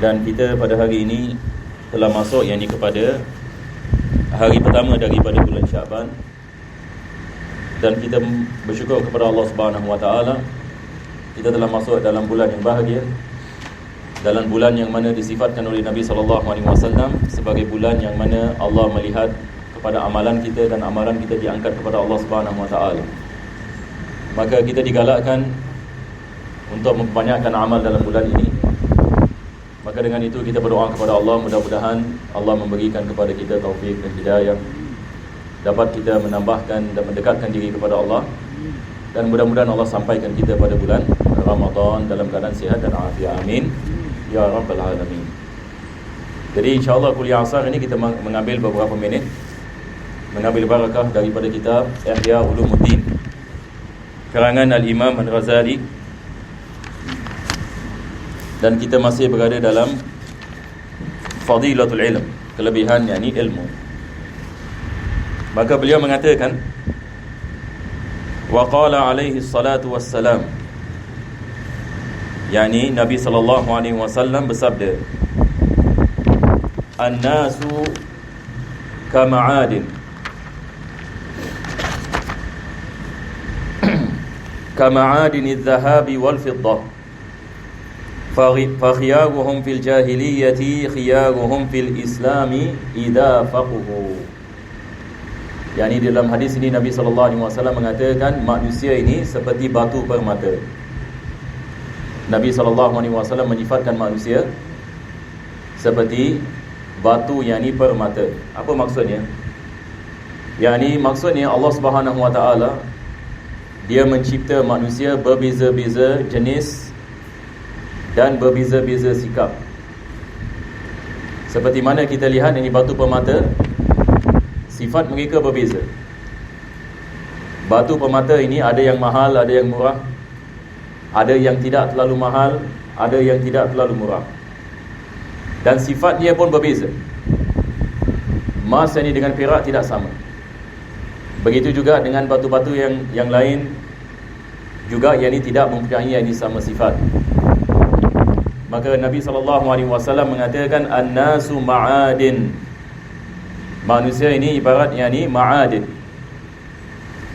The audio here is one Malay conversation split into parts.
Dan kita pada hari ini telah masuk kepada hari pertama daripada bulan Syaban. Dan kita bersyukur kepada Allah Subhanahu Wa Taala, kita telah masuk dalam bulan yang bahagia, dalam bulan yang mana disifatkan oleh Nabi SAW sebagai bulan yang mana Allah melihat kepada amalan kita dan amalan kita diangkat kepada Allah Subhanahu Wa Taala. Maka kita digalakkan untuk memperbanyakkan amal dalam bulan ini. Maka dengan itu kita berdoa kepada Allah, mudah-mudahan Allah memberikan kepada kita taufik dan hidayah, dapat kita menambahkan dan mendekatkan diri kepada Allah, dan mudah-mudahan Allah sampaikan kita pada bulan Ramadan dalam keadaan sihat dan afiat. Amin ya rabbal alamin. Jadi insya-Allah kuliah asar ini kita mengambil beberapa minit, mengambil barakah daripada kitab Ihya Ulumuddin karangan Al-Imam Al-Ghazali. Dan kita masih berada dalam Fadilatul Ilm, kelebihan ilmu. Maka beliau mengatakan, wa qala alaihi salatu wassalam, Nabi sallallahu alaihi wasallam bersabda, an-nasu kama'adin kama'adin adh-dhahabi wal fiddah فخيارهم في الجاهلية خيارهم في الإسلام إذا فقهوا. Dalam hadis ini Nabi SAW mengatakan manusia ini seperti batu permata. Nabi SAW menyifatkan manusia seperti batu permata. Apa maksudnya? Maksudnya Allah Subhanahu Wa Taala Dia mencipta manusia berbeza-beza jenis dan berbeza-beza sikap. Seperti mana kita lihat ini batu permata, sifat mereka berbeza. Batu permata ini ada yang mahal, ada yang murah, ada yang tidak terlalu mahal, ada yang tidak terlalu murah. Dan sifat dia pun berbeza. Emas dengan perak tidak sama. Begitu juga dengan batu-batu yang lain juga tidak mempunyai sama sifat. Maka Nabi SAW mengatakan an-nasu ma'adin. Manusia ini ibarat ma'adin.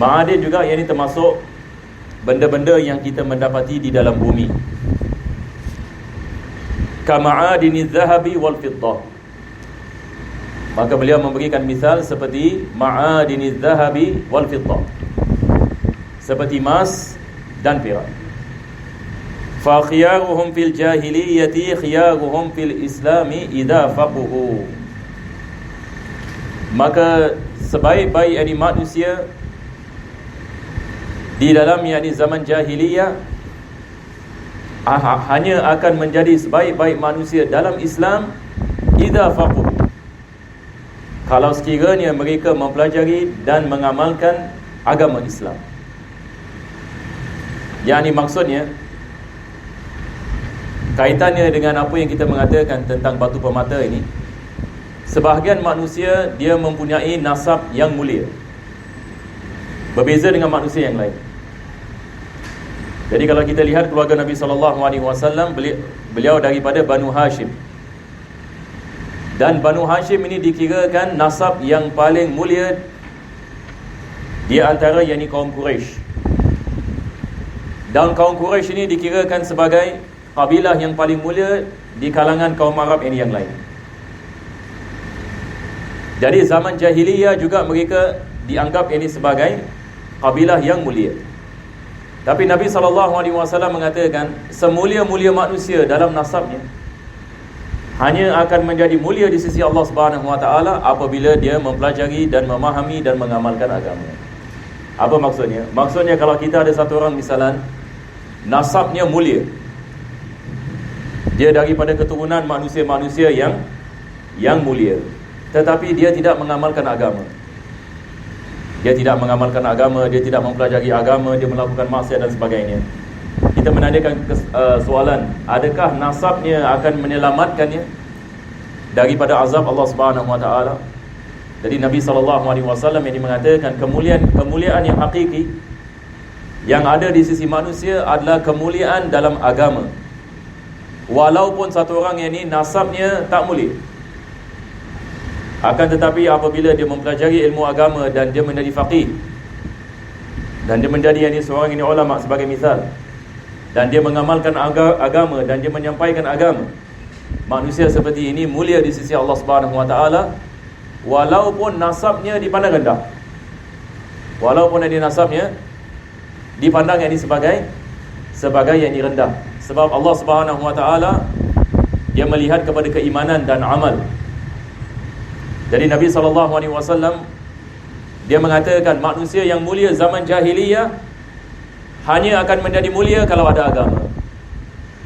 Ma'adin juga termasuk benda-benda yang kita mendapati di dalam bumi. Kama'adiniz zahabi wal fiddah. Maka beliau memberikan misal seperti ma'adiniz zahabi wal fiddah, seperti emas dan perak. Fa khiyaruhum fil jahiliyyati khiyaruhum fil islami idza faqahu. Maka sebaik-baik manusia di dalam zaman jahiliyah hanya akan menjadi sebaik-baik manusia dalam Islam idza faqahu, kalau sekiranya mereka mempelajari dan mengamalkan agama Islam. Maksudnya kaitannya dengan apa yang kita mengatakan tentang batu permata ini, sebahagian manusia dia mempunyai nasab yang mulia, berbeza dengan manusia yang lain. Jadi kalau kita lihat keluarga Nabi SAW, beliau daripada Banu Hashim. Dan Banu Hashim ini dikirakan nasab yang paling mulia di antara kaum Quraisy. Dan kaum Quraisy ini dikirakan sebagai kabilah yang paling mulia di kalangan kaum Arab yang lain. Jadi zaman jahiliyah juga mereka dianggap sebagai kabilah yang mulia. Tapi Nabi SAW mengatakan semulia-mulia manusia dalam nasabnya hanya akan menjadi mulia di sisi Allah Subhanahu Wa Taala apabila dia mempelajari dan memahami dan mengamalkan agama. Apa maksudnya? Maksudnya kalau kita ada satu orang misalan nasabnya mulia, dia daripada keturunan manusia-manusia yang mulia, tetapi dia tidak mengamalkan agama. Dia tidak mengamalkan agama, dia tidak mempelajari agama, dia melakukan maksiat dan sebagainya. Kita menanyakan soalan, adakah nasabnya akan menyelamatkannya daripada azab Allah Subhanahu Wa Taala? Jadi Nabi SAW ini mengatakan kemuliaan yang hakiki yang ada di sisi manusia adalah kemuliaan dalam agama. walaupun satu orang yang ni nasabnya tak mulia. Akan tetapi apabila dia mempelajari ilmu agama dan dia menjadi faqih, dan dia menjadi seorang ini ulama sebagai misal, dan dia mengamalkan agama dan dia menyampaikan agama, manusia seperti ini mulia di sisi Allah Subhanahu Wa Taala, walaupun nasabnya dipandang rendah. Walaupun ini nasabnya dipandang yang ini sebagai yang ini rendah. Sebab Allah Subhanahu Wa Taala dia melihat kepada keimanan dan amal. Jadi Nabi SAW dia mengatakan manusia yang mulia zaman jahiliyah hanya akan menjadi mulia kalau ada agama.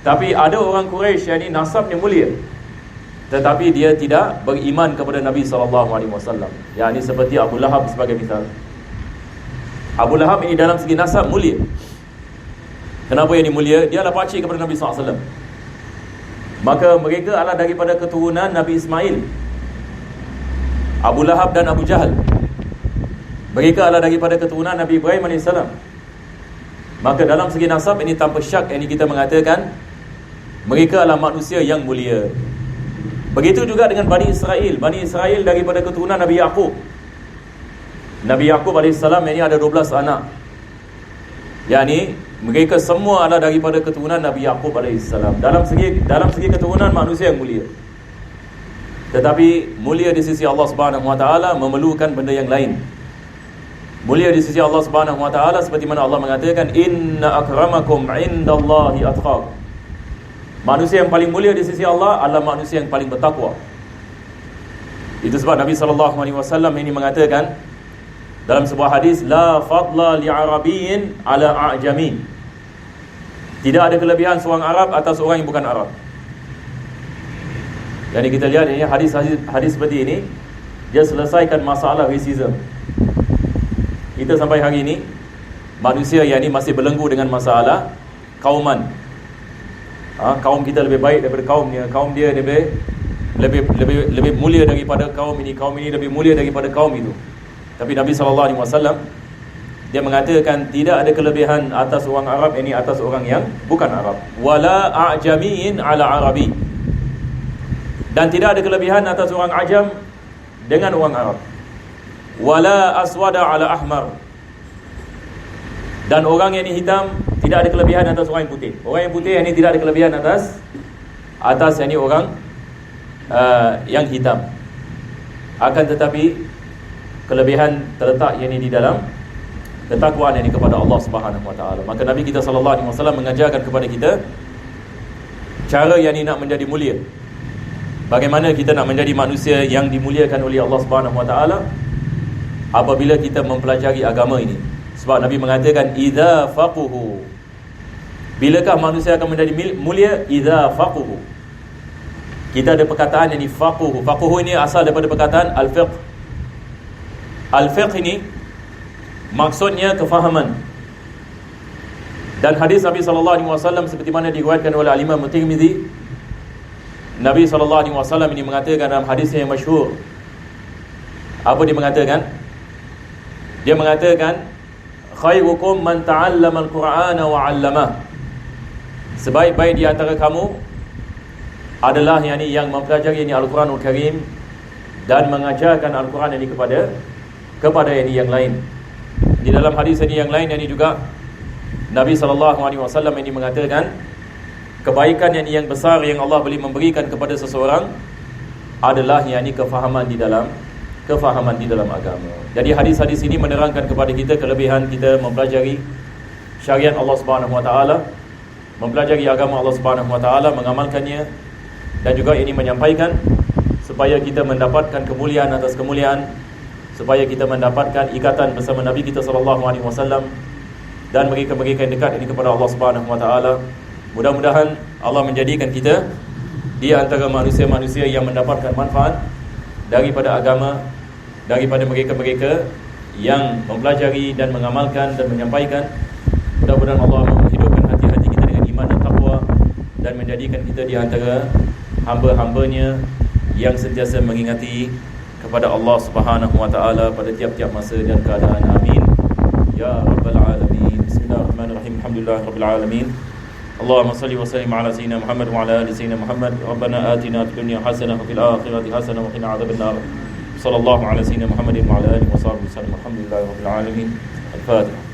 Tapi ada orang Quraisy yang ini nasabnya mulia, tetapi dia tidak beriman kepada Nabi SAW. Yang ini seperti Abu Lahab sebagai misal. Abu Lahab ini dalam segi nasab mulia. Kenapa yang ini mulia? Dia adalah pakcik kepada Nabi SAW. Maka mereka adalah daripada keturunan Nabi Ismail. Abu Lahab dan Abu Jahal, mereka adalah daripada keturunan Nabi Ibrahim AS. Maka dalam segi nasab ini tanpa syak ini kita mengatakan mereka adalah manusia yang mulia. Begitu juga dengan Bani Israel. Bani Israel daripada keturunan Nabi Yaqub. Nabi Yaqub AS ini ada 12 anak. Yani mereka semua adalah daripada keturunan Nabi Yaqub AS. Dalam segi keturunan manusia yang mulia. Tetapi mulia di sisi Allah Subhanahu Wa Taala memerlukan benda yang lain. Mulia di sisi Allah Subhanahu Wa Taala seperti mana Allah mengatakan inna akramakum indallahi atqakum. Manusia yang paling mulia di sisi Allah adalah manusia yang paling bertakwa. Itu sebab Nabi SAW ini mengatakan dalam sebuah hadis, la fadla li'arabiyyin ala a'jami. Tidak ada kelebihan seorang Arab atas orang yang bukan Arab. Jadi kita lihat ini hadis seperti ini, dia selesaikan masalah racism. Kita sampai hari ini manusia yang ini masih belenggu dengan masalah kauman. Kaum kita lebih baik daripada kaumnya, kaum dia lebih mulia daripada kaum ini lebih mulia daripada kaum itu. Tapi Nabi SAW dia mengatakan tidak ada kelebihan atas orang Arab ini atas orang yang bukan Arab. Wala a'jamiin ala arabi. Dan tidak ada kelebihan atas orang Ajam dengan orang Arab. Wala aswada ala ahmar. Dan orang yang ini hitam tidak ada kelebihan atas orang yang putih. Orang yang putih ini tidak ada kelebihan atas yang ini orang yang hitam. Akan tetapi kelebihan terletak yang ini di dalam ketakwaan yang ini kepada Allah Subhanahu Wa Taala. Maka Nabi kita SAW mengajarkan kepada kita cara yang ini nak menjadi mulia. Bagaimana kita nak menjadi manusia yang dimuliakan oleh Allah Subhanahu Wa Taala apabila kita mempelajari agama ini. Sebab Nabi mengatakan idza faquhu. Bilakah manusia akan menjadi mulia? Idza faquhu. Kita ada perkataan yang ni faquhu. Faquhu ini asal daripada perkataan al-fiqh. Al-fiqh ini maksudnya kefahaman. Dan hadis Nabi SAW seperti mana diriwayatkan oleh Al-Imam Tirmizi, Nabi SAW ini mengatakan dalam hadisnya yang masyhur. Apa dia mengatakan? Dia mengatakan khairukum man ta'allama al-Qur'ana wa 'allamah. Sebaik-baik di antara kamu adalah yang mempelajari Al-Quranul Karim dan mengajarkan Al-Quran ini kepada yang lain. Di dalam hadis ini yang lain ini juga Nabi SAW ini mengatakan kebaikan yang besar yang Allah boleh memberikan kepada seseorang adalah kefahaman di dalam agama. Jadi hadis-hadis ini menerangkan kepada kita kelebihan kita mempelajari syariat Allah Subhanahu Wa Taala, mempelajari agama Allah Subhanahu Wa Taala, mengamalkannya, dan juga ini menyampaikan supaya kita mendapatkan kemuliaan atas kemuliaan, supaya kita mendapatkan ikatan bersama Nabi kita SAW dan mereka-mereka yang dekat ini kepada Allah Subhanahu Wa Taala. Mudah-mudahan Allah menjadikan kita di antara manusia-manusia yang mendapatkan manfaat daripada agama, daripada mereka-mereka yang mempelajari dan mengamalkan dan menyampaikan. Mudah-mudahan Allah menghidupkan hati-hati kita dengan iman dan taqwa dan menjadikan kita di antara hamba-hambanya yang sentiasa mengingati kepada Allah Subhanahu Wa Taala pada tiap-tiap masa dan keadaan. Amin ya rabbal alamin. Bismillahirrahmanirrahim. Alhamdulillahirabbil alamin. Allahumma salli wa sallim ala sayyidina Muhammad wa ala ali sayyidina Muhammad. Rabbana atina fid dunya hasanah wa fil akhirati hasanah wa qina adzabannar. Sallallahu ala sayyidina Muhammadin wa ala alihi wa sahbihi wasallam. Alhamdulillahirabbil alamin. Al-Fatihah.